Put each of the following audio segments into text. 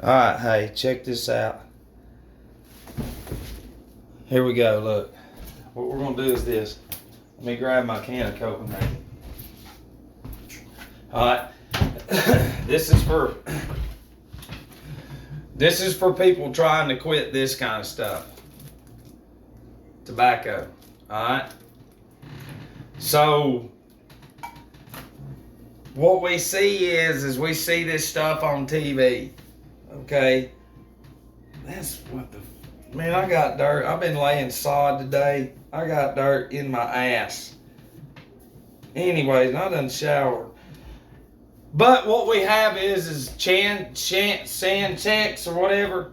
Alright, hey, check this out. Here we go, look. What we're gonna do is this. Let me grab my can of Copenhagen. Alright. This is for people trying to quit this kind of stuff. Tobacco. Alright? So what we see is we see this stuff on TV. Okay? That's what the man, I got dirt. I've been laying sod today. I got dirt in my ass. Anyways, I done showered. But what we have is sand checks or whatever.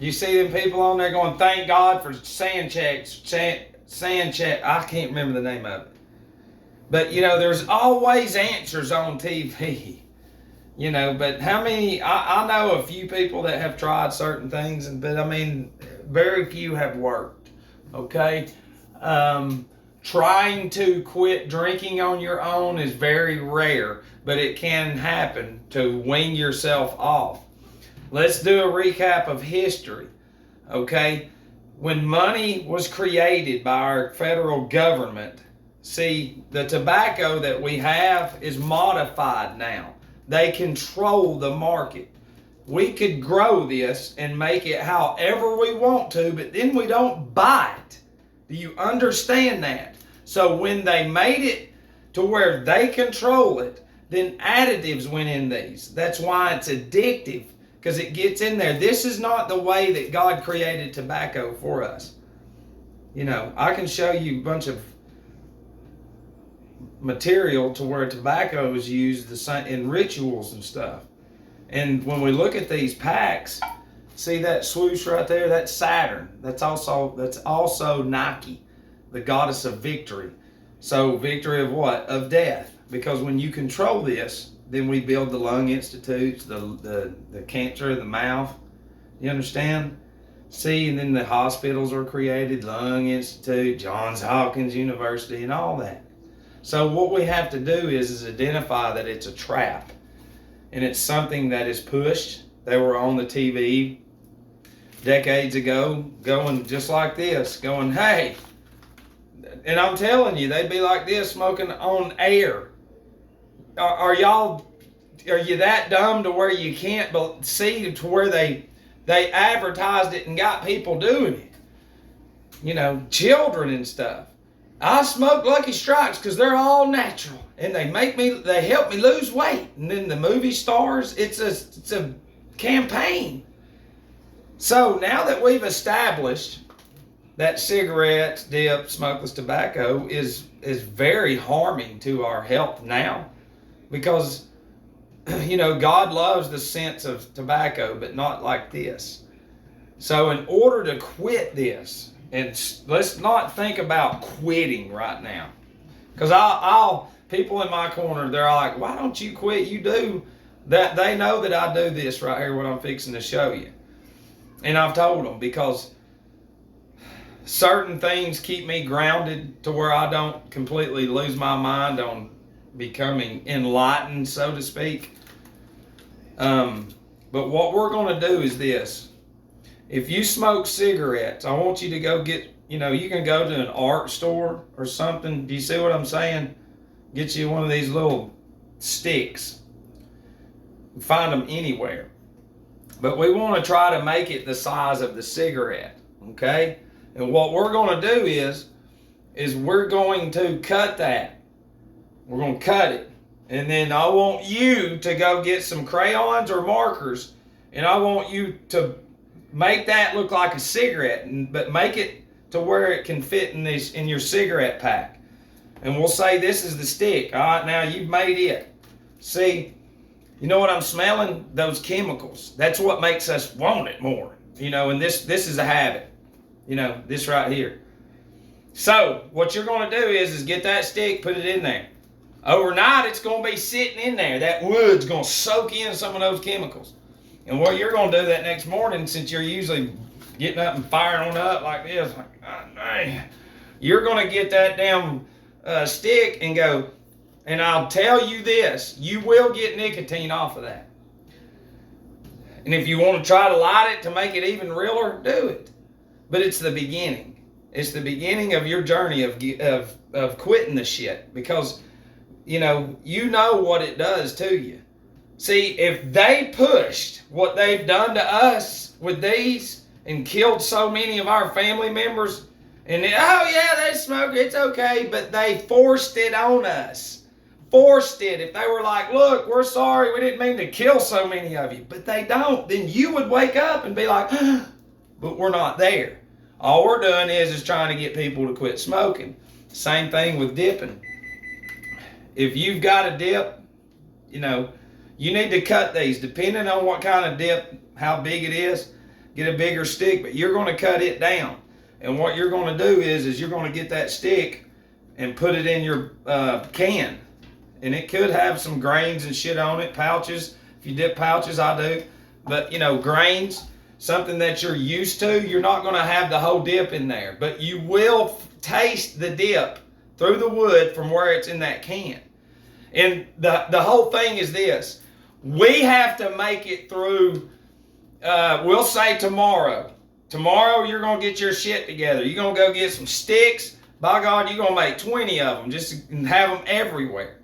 You see them people on there going, thank God for sand checks. Sand check. I can't remember the name of it. But, you know, there's always answers on TV. You know, but how many, I know a few people that have tried certain things, but I mean, very few have worked, okay? Trying to quit drinking on your own is very rare, but it can happen to wean yourself off. Let's do a recap of history, okay? When money was created by our federal government, see, the tobacco that we have is modified now. They control the market. We could grow this and make it however we want to, but then we don't buy it. Do you understand that? So when they made it to where they control it, then additives went in these. That's why it's addictive, because it gets in there. This is not the way that God created tobacco for us. You know, I can show you a bunch of material to where tobacco is used in rituals and stuff. And when we look at these packs, see that swoosh right there? That's Saturn. That's also Nike, the goddess of victory. So victory of what? Of death. Because when you control this, then we build the lung institutes, the cancer of the mouth. You understand? See, and then the hospitals are created, Lung Institute, Johns Hopkins University, and all that. So what we have to do is identify that it's a trap, and it's something that is pushed. They were on the TV decades ago going just like this, going, hey, and I'm telling you, they'd be like this smoking on air. Are you that dumb to where you can't see to where they advertised it and got people doing it? You know, children and stuff. I smoke Lucky Strikes because they're all natural and they help me lose weight. And then the movie stars, it's a campaign. So now that we've established that cigarettes, dip, smokeless tobacco is very harming to our health now, because, you know, God loves the scents of tobacco, but not like this. So in order to quit this, and let's not think about quitting right now, because people in my corner, they're like, why don't you quit? You do that. They know that I do this right here, what I'm fixing to show you. And I've told them, because certain things keep me grounded to where I don't completely lose my mind on becoming enlightened, so to speak. But what we're going to do is this. If you smoke cigarettes, I want you to go get, you know, you can go to an art store or something. Do you see what I'm saying? Get you one of these little sticks. Find them anywhere. But we want to try to make it the size of the cigarette, okay? And what we're going to do is we're going to cut that. We're going to cut it. And then I want you to go get some crayons or markers, and I want you to make that look like a cigarette, but make it to where it can fit in your cigarette pack. And we'll say this is the stick. All right, now you've made it. See, you know what I'm smelling? Those chemicals. That's what makes us want it more. You know, and this is a habit. You know, this right here. So what you're going to do is get that stick, put it in there. Overnight, it's going to be sitting in there. That wood's going to soak in some of those chemicals. And what you're going to do that next morning, since you're usually getting up and firing on up like this, like, oh, man, you're going to get that damn stick and go, and I'll tell you this, you will get nicotine off of that. And if you want to try to light it to make it even realer, do it. But it's the beginning. It's the beginning of your journey of quitting the shit, because you know what it does to you. See, if they pushed what they've done to us with these and killed so many of our family members, and oh yeah, they smoke, it's okay, but they forced it on us. Forced it. If they were like, look, we're sorry, we didn't mean to kill so many of you, but they don't, then you would wake up and be like, but we're not there. All we're doing is trying to get people to quit smoking. Same thing with dipping. If you've got a dip, you know, you need to cut these. Depending on what kind of dip, how big it is, get a bigger stick, but you're going to cut it down. And what you're going to do is you're going to get that stick and put it in your can. And it could have some grains and shit on it, pouches. If you dip pouches, I do. But, you know, grains, something that you're used to, you're not going to have the whole dip in there. But you will taste the dip through the wood from where it's in that can. And the whole thing is this. We have to make it through, we'll say tomorrow. Tomorrow you're going to get your shit together. You're going to go get some sticks. By God, you're going to make 20 of them. Just have them everywhere.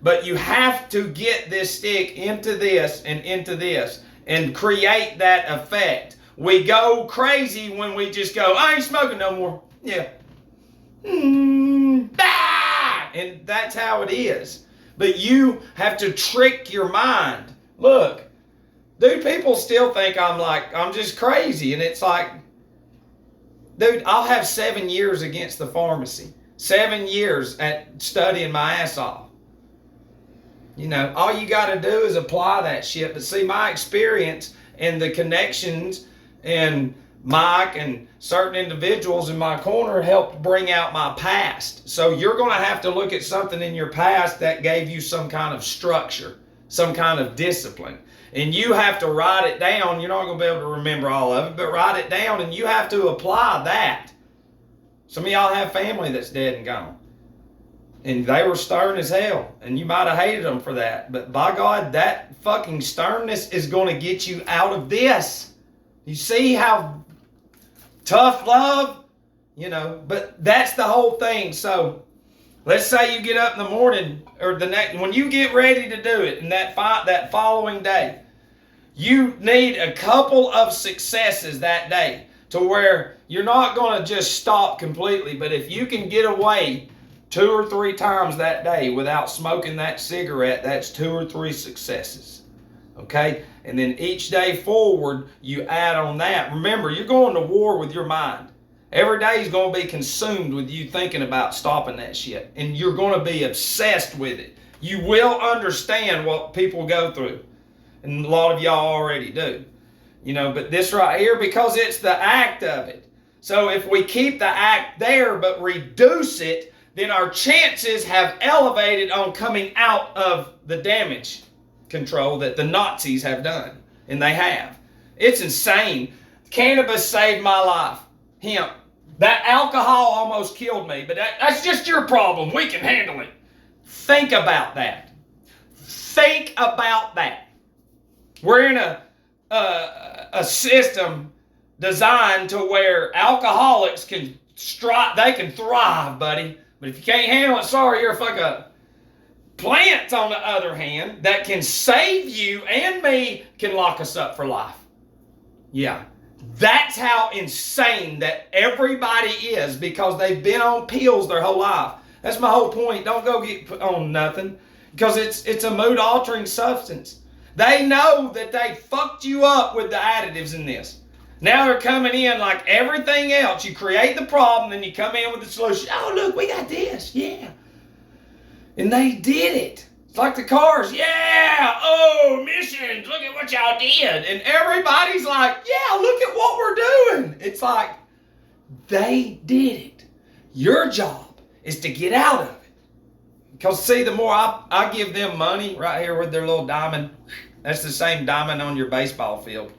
But you have to get this stick into this and into this and create that effect. We go crazy when we just go, I ain't smoking no more. Yeah. And that's how it is. But you have to trick your mind. Look, dude, people still think I'm just crazy. And it's like, dude, I'll have 7 years against the pharmacy. 7 years at studying my ass off. You know, all you got to do is apply that shit. But see, my experience and the connections and Mike and certain individuals in my corner helped bring out my past. So you're going to have to look at something in your past that gave you some kind of structure, some kind of discipline. And you have to write it down. You're not going to be able to remember all of it, but write it down and you have to apply that. Some of y'all have family that's dead and gone. And they were stern as hell. And you might have hated them for that. But by God, that fucking sternness is going to get you out of this. You see how tough love, you know, but that's the whole thing. So let's say you get up in the morning or the next, when you get ready to do it and that following day, you need a couple of successes that day to where you're not going to just stop completely. But if you can get away 2 or 3 times that day without smoking that cigarette, that's 2 or 3 successes. Okay? And then each day forward, you add on that. Remember, you're going to war with your mind. Every day is going to be consumed with you thinking about stopping that shit. And you're going to be obsessed with it. You will understand what people go through. And a lot of y'all already do. You know, but this right here, because it's the act of it. So if we keep the act there but reduce it, then our chances have elevated on coming out of the damage control that the Nazis have done. And they have. It's insane. Cannabis saved my life. Hemp. That alcohol almost killed me, but that's just your problem. We can handle it. Think about that. Think about that. We're in a system designed to where alcoholics can thrive, buddy. But if you can't handle it, sorry, you're a fuck up. Plants, on the other hand, that can save you and me can lock us up for life. Yeah. That's how insane that everybody is because they've been on pills their whole life. That's my whole point. Don't go get put on nothing because it's a mood-altering substance. They know that they fucked you up with the additives in this. Now they're coming in like everything else. You create the problem, then you come in with the solution. Oh, look, we got this. Yeah. And they did it. It's like the cars. Yeah. Oh, emissions. Look at what y'all did. And everybody's like, yeah, look at what we're doing. It's like they did it. Your job is to get out of it. Because see, the more I give them money right here with their little diamond, that's the same diamond on your baseball field.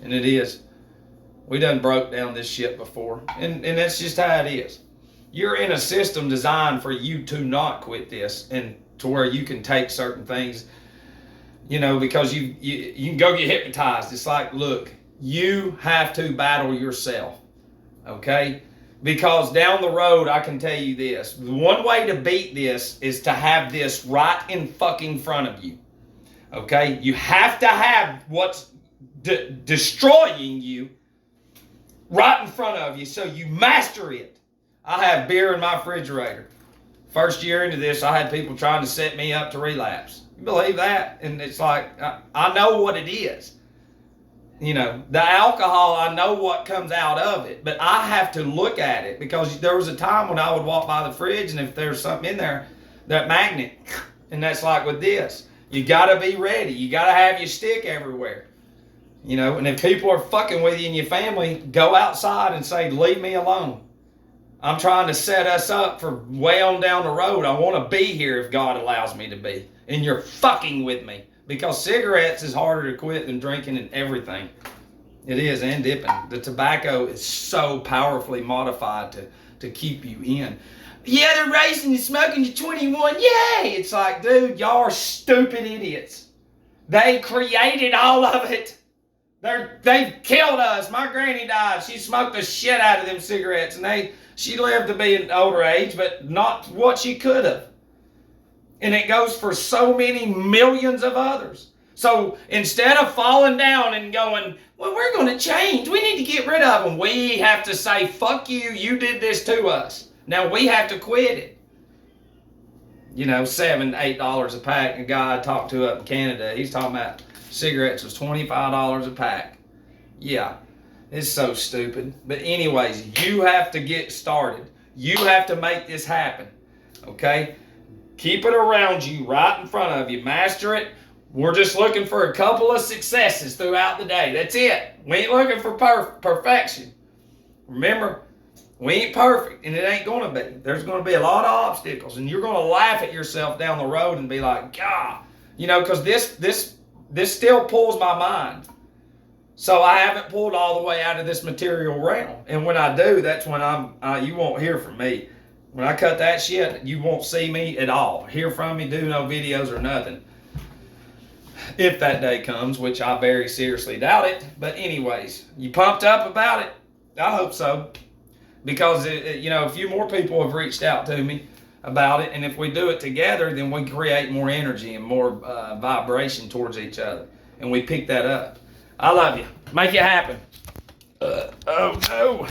And it is. We done broke down this shit before. And that's just how it is. You're in a system designed for you to not quit this and to where you can take certain things You know, because you can go get hypnotized. It's like, look, you have to battle yourself, okay? Because down the road, I can tell you this. The one way to beat this is to have this right in fucking front of you, okay? You have to have what's destroying you right in front of you so you master it. I have beer in my refrigerator. First year into this, I had people trying to set me up to relapse. You believe that? And it's like, I know what it is. You know, the alcohol, I know what comes out of it, but I have to look at it, because there was a time when I would walk by the fridge, and if there's something in there, that magnet, and that's like with this. You got to be ready. You got to have your stick everywhere. You know, and if people are fucking with you and your family, go outside and say, leave me alone. I'm trying to set us up for way on down the road. I want to be here if God allows me to be. And you're fucking with me. Because cigarettes is harder to quit than drinking and everything. It is, and dipping. The tobacco is so powerfully modified to keep you in. Yeah, they're racing and smoking to 21. Yay! It's like, dude, y'all are stupid idiots. They created all of it. They've killed us. My granny died. She smoked the shit out of them cigarettes, and she lived to be an older age, but not what she could have. And it goes for so many millions of others. So instead of falling down and going, well, we're going to change, we need to get rid of them, we have to say, fuck you, you did this to us. Now we have to quit it. You know, $7, $8 a pack. A guy I talked to up in Canada, he's talking about cigarettes was $25 a pack. Yeah, it's so stupid. But anyways, you have to get started. You have to make this happen, okay? Keep it around you, right in front of you. Master it. We're just looking for a couple of successes throughout the day. That's it. We ain't looking for perfection. Remember, we ain't perfect, and it ain't going to be. There's going to be a lot of obstacles, and you're going to laugh at yourself down the road and be like, God, you know, because this still pulls my mind. So I haven't pulled all the way out of this material realm. And when I do, that's when you won't hear from me. When I cut that shit, you won't see me at all. Hear from me, do no videos or nothing. If that day comes, which I very seriously doubt it. But anyways, you pumped up about it? I hope so. Because, you know, a few more people have reached out to me about it. And if we do it together, then we create more energy and more vibration towards each other. And we pick that up. I love you. Make it happen. Oh, no.